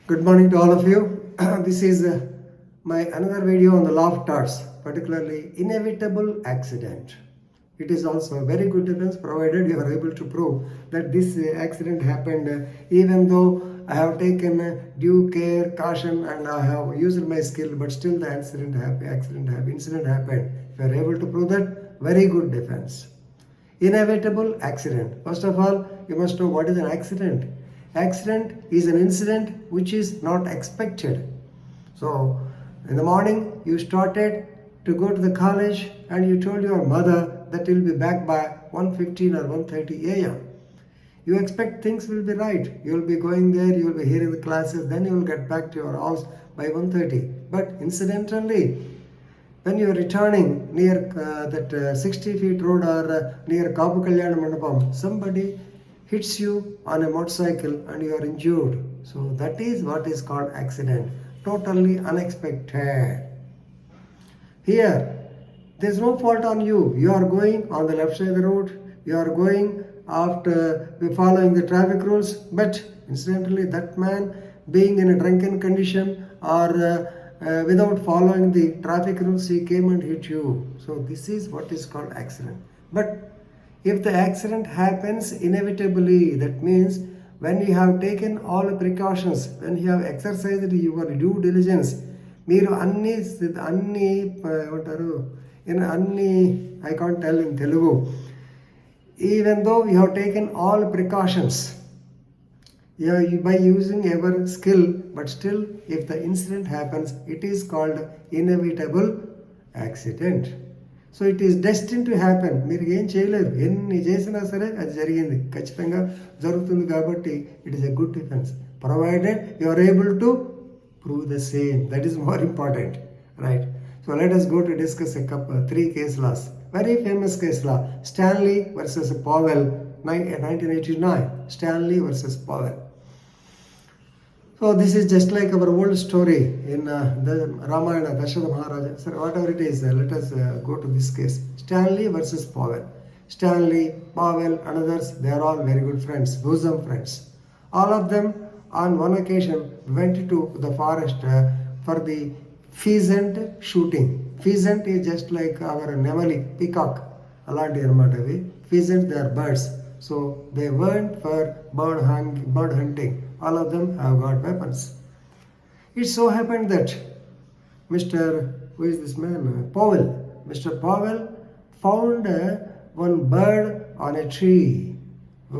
Good morning to all of you. This is my another video on the law of torts, particularly inevitable accident. It is also a very good defense provided you are able to prove that this accident happened even though I have taken due care, caution, and I have used my skill, but still the incident happened. If you are able to prove that, very good defense. Inevitable accident. First of all, you must know what is an accident. Accident is an incident which is not expected. So, in the morning you started to go to the college and you told your mother that you'll be back by 1:15 or 1:30 a.m. You expect things will be right. You will be going there, you will be hearing the classes, then you will get back to your house by 1:30. But incidentally, when you are returning near that 60 feet road or near Kapu Kalyana Mandapam, somebody hits you on a motorcycle and you are injured. So that is what is called accident. Totally unexpected. Here, there is no fault on you. You are going on the left side of the road. You are going after following the traffic rules. But incidentally, that man being in a drunken condition or without following the traffic rules, he came and hit you. So this is what is called accident. But if the accident happens inevitably, that means when you have taken all the precautions, when you have exercised your due diligence, మీరు అన్ని ఏమంటారు అన్ని I can't tell in Telugu. Even though you have taken all precautions, by using your skill, but still if the incident happens, it is called inevitable accident. So it is destined to happen. మీరు ఏం చేయలేరు, ఎన్ని చేసినా సరే అది జరిగింది, ఖచ్చితంగా జరుగుతుంది. కాబట్టి it is a good defence provided you are able to prove the same. That is more important, right? So let us go to discuss a couple 3 case laws. Very famous case law, Stanley versus Powell, 1989. Stanley versus Powell. So this is just like our old story in the Ramayana, Dasharatha Maharaja. So whatever it is, let us go to this case. Stanley versus Powell. Stanley, Powell and others, they are all very good friends, bosom friends. All of them on one occasion went to the forest for the pheasant shooting. Pheasant is just like our nemali, peacock. Alanti anamata. Pheasant, they are birds. So they went for bird hunting. All of them have got weapons. It so happened that who is this man? Powell. Mr. Powell found one bird on a tree.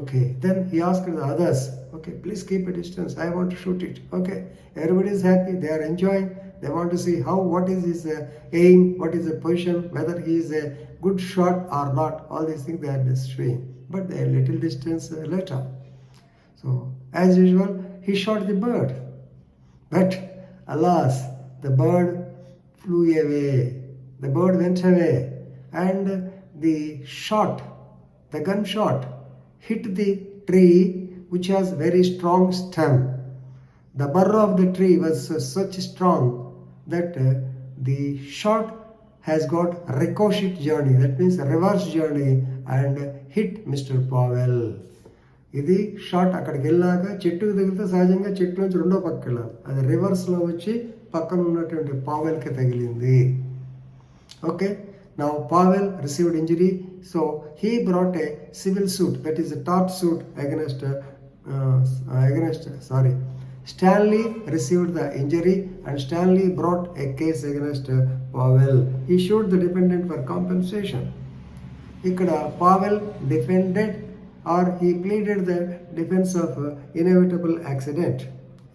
Okay, then he asked the others, okay, please keep a distance, I want to shoot it. Okay, everybody is happy, they are enjoying, they want to see what is his aim, what is the position, whether he is a good shot or not. All these things they are destroying. But a little distance later, so as usual, he shot the bird. But alas, the bird flew away. The bird went away. And the gunshot hit the tree, which has very strong stem. The burr of the tree was such strong that the shot has got ricochet journey. That means reverse journey and hit Mr. Powell. ఇది shot అక్కడికి వెళ్ళాక చెట్టుకు తగిలితే సహజంగా చెట్టు నుంచి రెండో పక్కకి వెళ్ళాలి, అది రివర్స్లో వచ్చి పక్కన ఉన్నటువంటి పావెల్కి తగిలింది. Okay, now Powell received injury. So he brought a civil suit, that is a tort suit against Stanley received the injury and Stanley brought a case against Powell. He sued the defendant for compensation. ఇక్కడ Powell defended or he pleaded the defense of inevitable accident.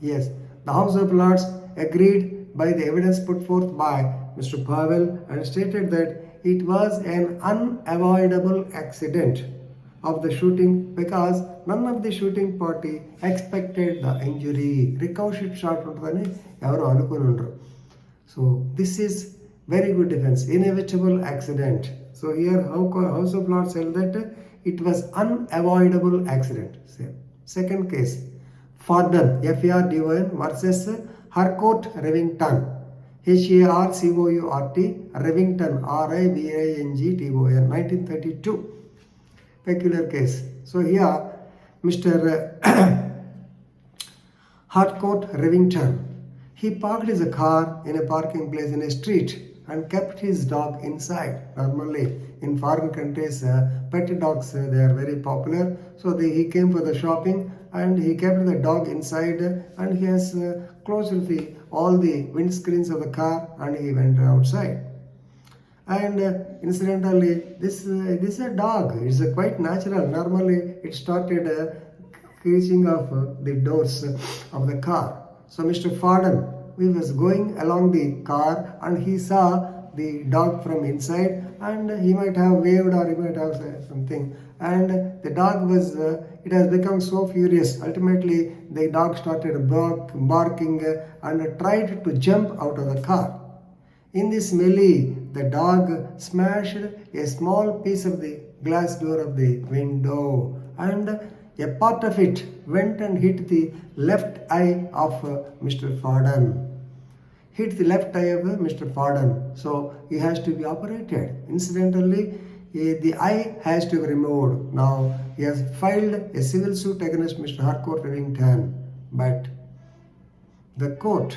Yes, the House of Lords agreed by the evidence put forth by Mr. Powell and stated that it was an unavoidable accident of the shooting because none of the shooting party expected the injury. Ricochet shot untadani evaru anukoni undaru. So this is very good defense, inevitable accident. So here House of Lords held that it was unavoidable accident. Second case, Fordon, F-E-R-D-O-N versus Harcourt Rivington, H-A-R-C-O-U-R-T, Rivington, R-I-V-I-N-G-T-O-N, 1932. Peculiar case. So here, Mr. Harcourt Rivington. He parked his car in a parking place in a street and kept his dog inside. Normally, in foreign countries, pet dogs they are very popular. So he came for the shopping and he kept the dog inside and he has closed all the windscreens of the car and he went outside. And incidentally, this is a dog. It's quite natural. Normally, it started creaking of the doors of the car. So Mr. Forden, he was going along the car and he saw the dog from inside and he might have waved or he might have said something. And the dog was, it has become so furious. Ultimately, the dog started barking and tried to jump out of the car. In this melee, the dog smashed a small piece of the glass door of the window and a part of it went and hit the left eye of Mr. Forden. Hit the left eye of Mr. Forden. So he has to be operated. Incidentally, the eye has to be removed. Now he has filed a civil suit against Mr. Harcourt Rivington. But the court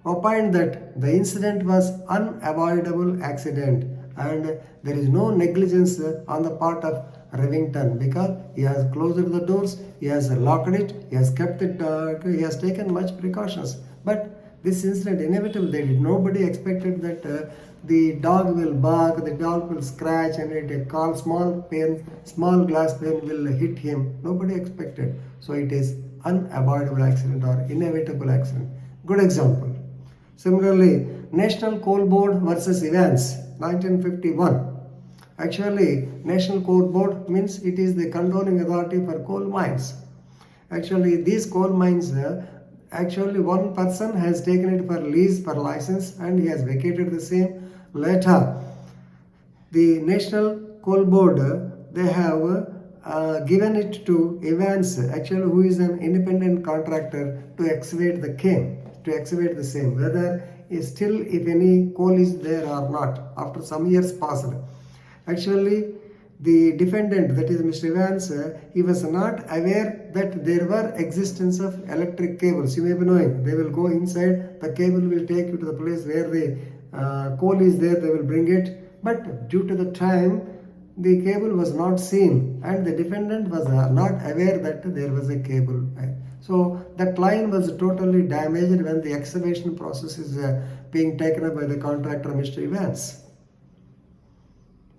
opined that the incident was unavoidable accident and there is no negligence on the part of Rivington because he has closed the doors, he has locked it, he has kept it, he has taken much precautions. But this incident inevitable, nobody expected that the dog will bark, the dog will scratch and a small glass pane will hit him. Nobody expected. So it is unavoidable accident or inevitable accident. Good example. Similarly, National Coal Board versus Evans, 1951. Actually, National Coal Board means it is the controlling authority for coal mines. Actually, these coal mines, actually one person has taken it for lease, for license and he has vacated the same. Later, the National Coal Board, they have given it to Evans, actually who is an independent contractor, to excavate the same, whether still if any coal is there or not after some years passed. Actually, the defendant, that is Mr. Evans, he was not aware that there were existence of electric cables. You may be knowing, they will go inside, the cable will take you to the place where the coal is there, they will bring it. But due to the time, the cable was not seen and the defendant was not aware that there was a cable. So that line was totally damaged when the excavation process is being taken up by the contractor Mr. Evans.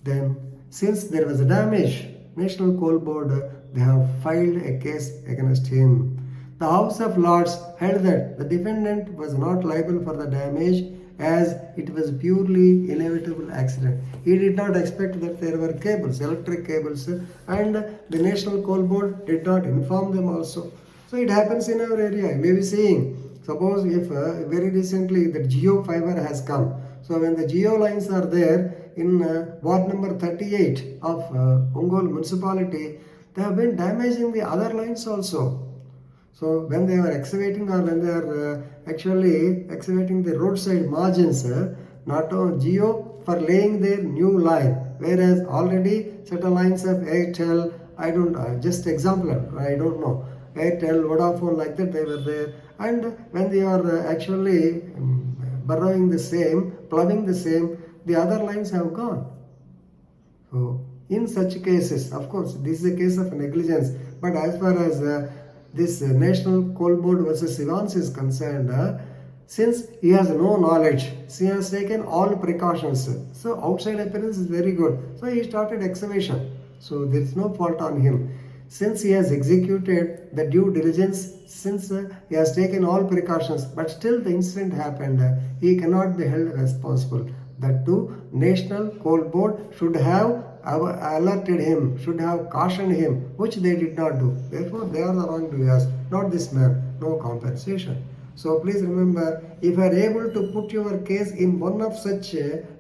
Then, since there was a damage, National Coal Board, they have filed a case against him. The House of Lords held that the defendant was not liable for the damage as it was purely inevitable accident. He did not expect that there were cables, electric cables, and the National Coal Board did not inform them also. So it happens in our area. You may be seeing, suppose if very recently the Geo fiber has come. So when the Geo lines are there in ward number 38 of Ongole municipality, they have been damaging the other lines also. So when they are excavating or when they are actually excavating the roadside margins, not only Geo for laying their new line, whereas already certain lines of Airtel, I don't, just example, I don't know, Airtel, Vodafone, like that they were there. And when they are actually burrowing the same, plumbing the same, the other lines have gone. So in such cases, of course, this is a case of negligence. But as far as this National Coal Board versus Evans is concerned, since he has no knowledge, he has taken all precautions. So outside appearance is very good. So he started excavation. So there is no fault on him. Since he has executed the due diligence, since he has taken all precautions, but still the incident happened, he cannot be held responsible. That too, National Coal Board should have alerted him, should have cautioned him, which they did not do. Therefore, they are the wrongdoers, not this man. No compensation. So please remember, if you are able to put your case in one of such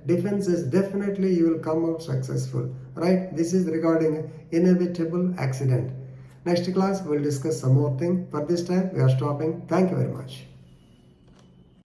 defenses, definitely you will come out successful. Right? This is regarding inevitable accident. Next class, we will discuss some more thing. For this time, we are stopping. Thank you very much.